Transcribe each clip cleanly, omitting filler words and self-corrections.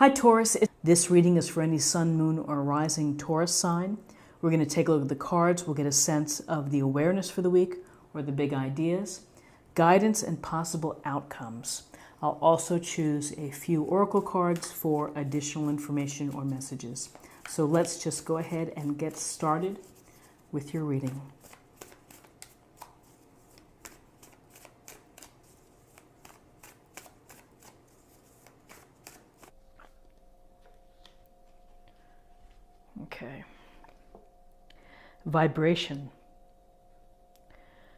Hi Taurus, this reading is for any sun, moon, or rising Taurus sign. We're going to take a look at the cards. We'll get a sense of the awareness for the week or the big ideas, guidance, and possible outcomes. I'll also choose a few oracle cards for additional information or messages. So let's just go ahead and get started with your reading. Okay. Vibration.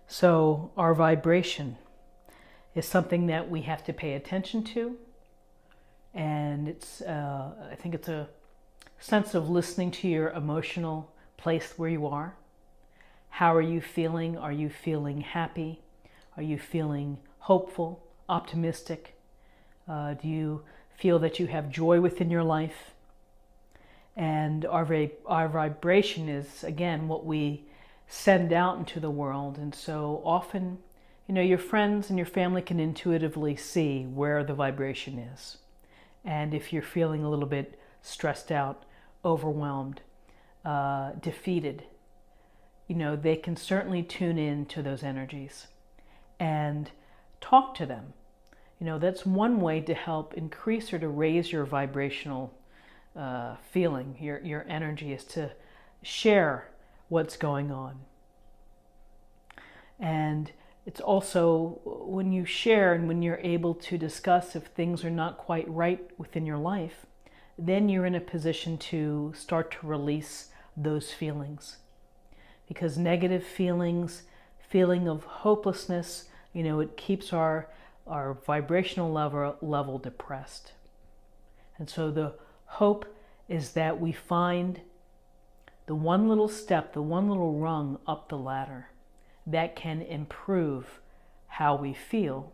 So our vibration is something that we have to pay attention to, and I think it's a sense of listening to your emotional place where you are. How are you feeling? Are you feeling happy? Are you feeling hopeful, optimistic? Do you feel that you have joy within your life? And our vibration is, again, what we send out into the world. And so often, your friends and your family can intuitively see where the vibration is. And if you're feeling a little bit stressed out, overwhelmed, defeated, they can certainly tune in to those energies and talk to them. That's one way to help increase or to raise your vibrational feeling, your energy, is to share what's going on. And it's also when you share and when you're able to discuss if things are not quite right within your life, then you're in a position to start to release those feelings. Because negative feelings, feeling of hopelessness, it keeps our vibrational level depressed. And so the hope is that we find the one little step, the one little rung up the ladder that can improve how we feel,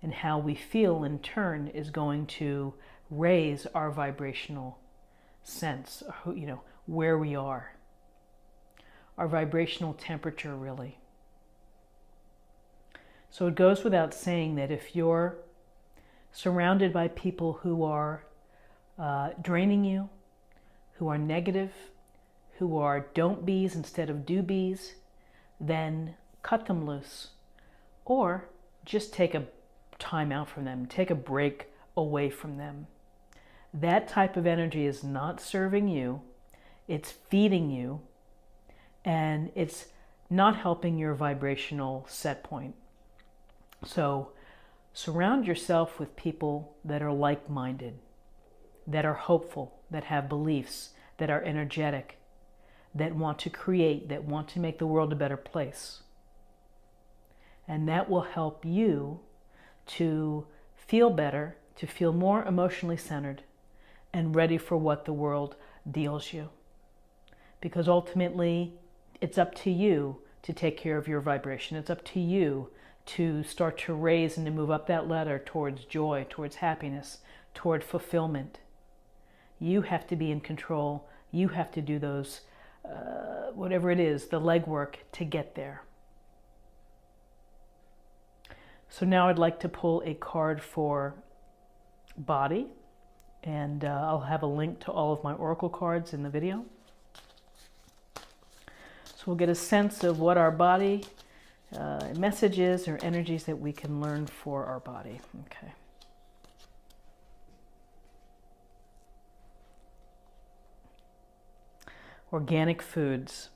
and how we feel in turn is going to raise our vibrational sense, where we are, our vibrational temperature, really. So it goes without saying that if you're surrounded by people who are draining you, who are negative, who are don't be's instead of do be's, then cut them loose. Or just take a time out from them, take a break away from them. That type of energy is not serving you, it's feeding you, and it's not helping your vibrational set point. So surround yourself with people that are like-minded, that are hopeful, that have beliefs, that are energetic, that want to create, that want to make the world a better place. And that will help you to feel better, to feel more emotionally centered and ready for what the world deals you. Because ultimately, it's up to you to take care of your vibration. It's up to you to start to raise and to move up that ladder towards joy, towards happiness, toward fulfillment. You have to be in control. You have to do those, whatever it is, the legwork to get there. So now I'd like to pull a card for body, and I'll have a link to all of my oracle cards in the video. So we'll get a sense of what our body messages or energies that we can learn for our body. Okay. Organic foods.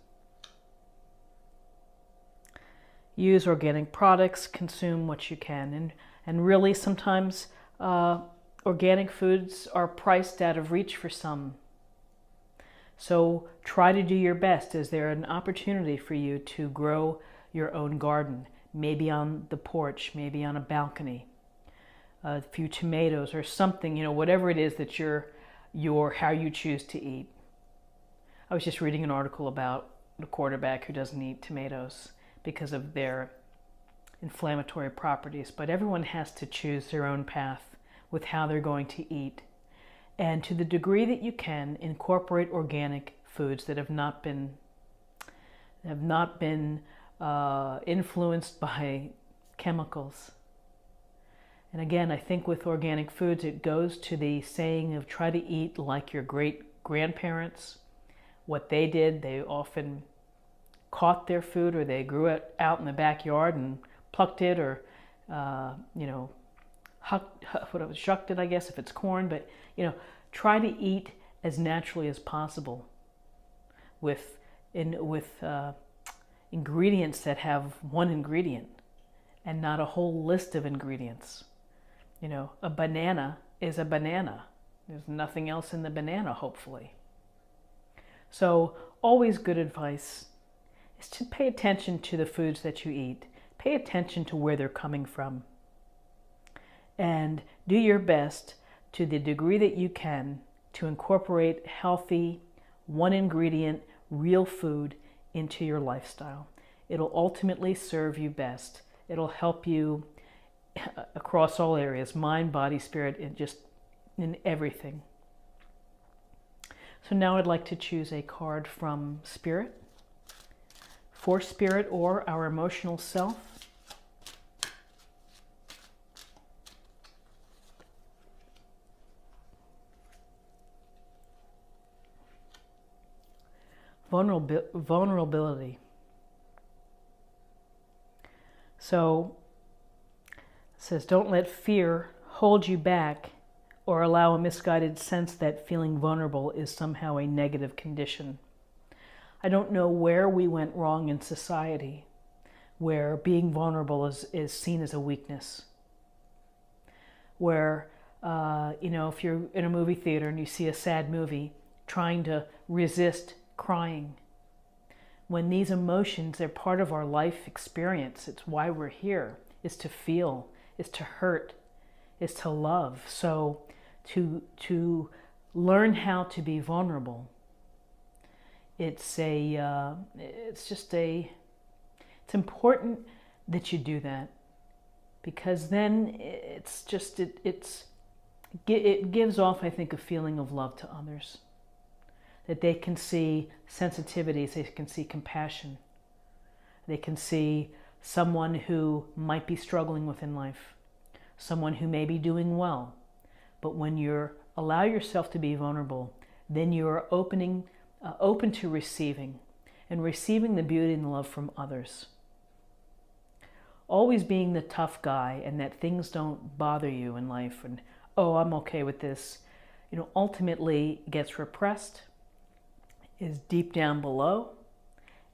Use organic products, consume what you can. And really sometimes organic foods are priced out of reach for some. So try to do your best. Is there an opportunity for you to grow your own garden? Maybe on the porch, maybe on a balcony. A few tomatoes or something, whatever it is that how you choose to eat. I was just reading an article about a quarterback who doesn't eat tomatoes because of their inflammatory properties. But everyone has to choose their own path with how they're going to eat. And to the degree that you can, incorporate organic foods that have not been influenced by chemicals. And again, I think with organic foods, it goes to the saying of try to eat like your great grandparents. What they did, they often caught their food, or they grew it out in the backyard and plucked it, or shucked it, I guess, if it's corn. But try to eat as naturally as possible with ingredients that have one ingredient and not a whole list of ingredients. A banana is a banana. There's nothing else in the banana, hopefully. So always good advice is to pay attention to the foods that you eat. Pay attention to where they're coming from. And do your best, to the degree that you can, to incorporate healthy, one ingredient, real food into your lifestyle. It'll ultimately serve you best. It'll help you across all areas, mind, body, spirit, and just in everything. So now I'd like to choose a card from Spirit, for Spirit or our emotional self. Vulnerability. So it says, don't let fear hold you back or allow a misguided sense that feeling vulnerable is somehow a negative condition. I don't know where we went wrong in society, where being vulnerable is seen as a weakness. Where, if you're in a movie theater and you see a sad movie, trying to resist crying. When these emotions, they're part of our life experience. It's why we're here, is to feel, is to hurt, is to love. So to learn how to be vulnerable, it's important that you do that, because then it gives off, I think, a feeling of love to others. That they can see sensitivities, they can see compassion, they can see someone who might be struggling within life, someone who may be doing well. But when you allow yourself to be vulnerable, then you're open to receiving, and receiving the beauty and the love from others. Always being the tough guy, and that things don't bother you in life, and, oh, I'm okay with this, ultimately gets repressed, is deep down below,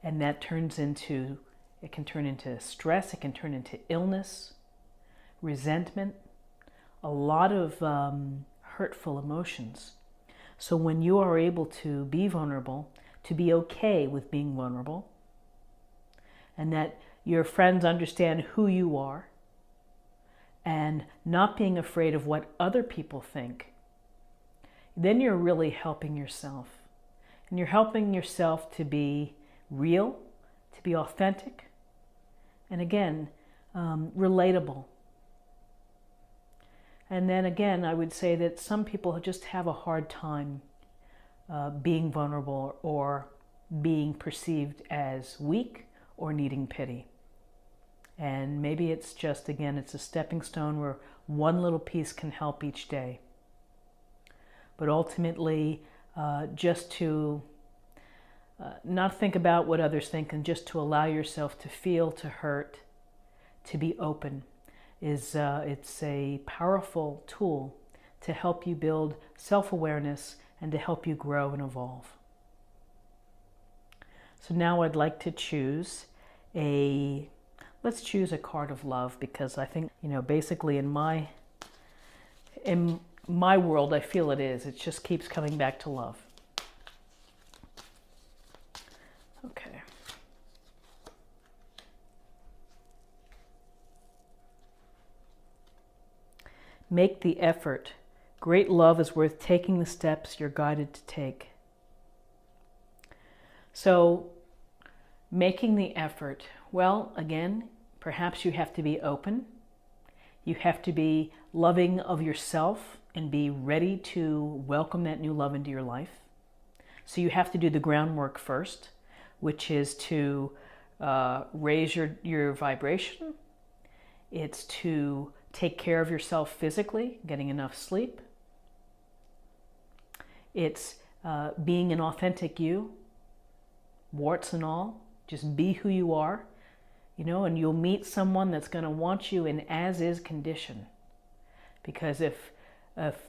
and that can turn into stress, it can turn into illness, resentment, a lot of hurtful emotions. So when you are able to be vulnerable, to be okay with being vulnerable, and that your friends understand who you are, and not being afraid of what other people think, then you're really helping yourself. And you're helping yourself to be real, to be authentic, and again, relatable. And then again, I would say that some people just have a hard time being vulnerable or being perceived as weak or needing pity. And maybe it's just, again, it's a stepping stone where one little piece can help each day. But ultimately, just to not think about what others think, and just to allow yourself to feel, to hurt, to be open, it's a powerful tool to help you build self-awareness and to help you grow and evolve. So now I'd like to choose let's choose a card of love, because I think, basically in my world, I feel it just keeps coming back to love. Okay. Make the effort. Great love is worth taking the steps you're guided to take. So, making the effort. Well, again, perhaps you have to be open. You have to be loving of yourself and be ready to welcome that new love into your life. So you have to do the groundwork first, which is to raise your vibration. It's to take care of yourself physically, getting enough sleep. It's being an authentic you, warts and all. Just be who you are, you know, and you'll meet someone that's going to want you in as-is condition. Because if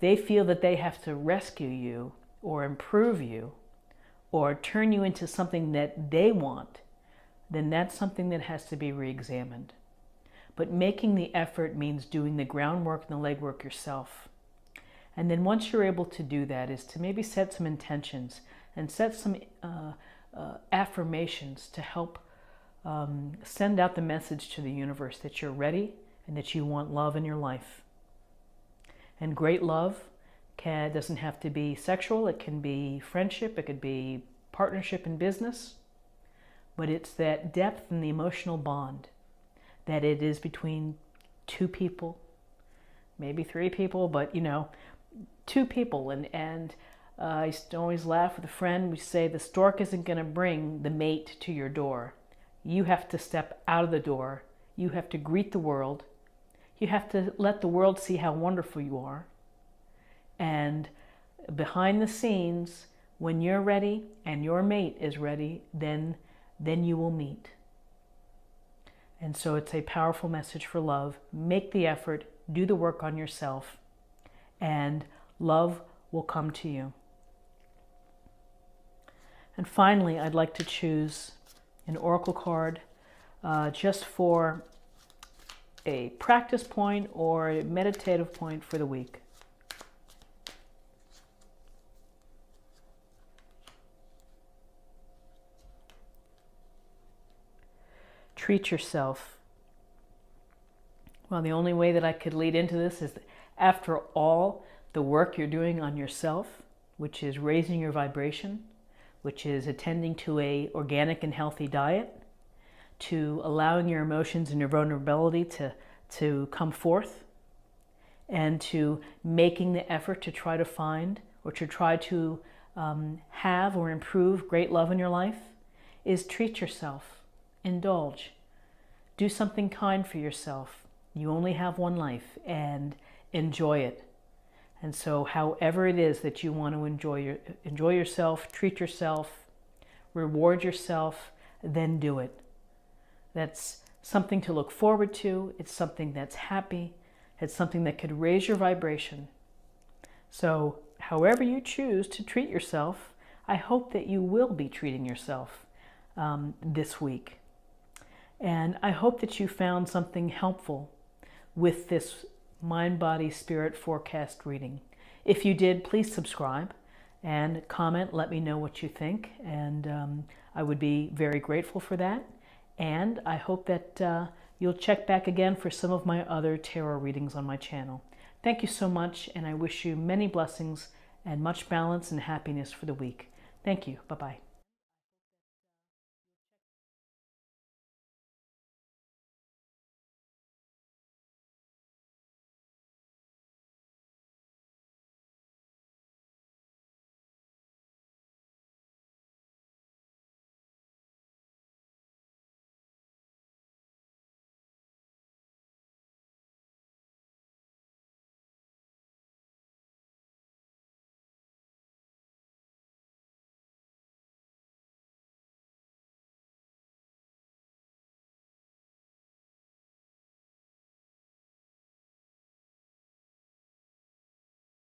they feel that they have to rescue you or improve you or turn you into something that they want, then that's something that has to be re-examined. But making the effort means doing the groundwork and the legwork yourself. And then once you're able to do that, is to maybe set some intentions and set some affirmations to help send out the message to the universe that you're ready and that you want love in your life. And great love doesn't have to be sexual. It can be friendship. It could be partnership in business. But it's that depth and the emotional bond that it is between two people, maybe three people, but you know, two people. And I used to always laugh with a friend. We say the stork isn't going to bring the mate to your door. You have to step out of the door. You have to greet the world. You have to let the world see how wonderful you are. And behind the scenes, when you're ready and your mate is ready, then you will meet. And so it's a powerful message for love. Make the effort, do the work on yourself, and love will come to you. And finally, I'd like to choose an oracle card just for a practice point or a meditative point for the week. Treat yourself. Well, the only way that I could lead into this is that after all the work you're doing on yourself, which is raising your vibration, which is attending to an organic and healthy diet, to allowing your emotions and your vulnerability to come forth, and to making the effort to try to find or to try to have or improve great love in your life, is treat yourself, indulge, do something kind for yourself. You only have one life, and enjoy it. And so however it is that you want to enjoy yourself, treat yourself, reward yourself, then do it. That's something to look forward to. It's something that's happy. It's something that could raise your vibration. So however you choose to treat yourself, I hope that you will be treating yourself this week. And I hope that you found something helpful with this Mind, Body, Spirit forecast reading. If you did, please subscribe and comment. Let me know what you think. And I would be very grateful for that. And I hope that you'll check back again for some of my other tarot readings on my channel. Thank you so much, and I wish you many blessings and much balance and happiness for the week. Thank you. Bye-bye.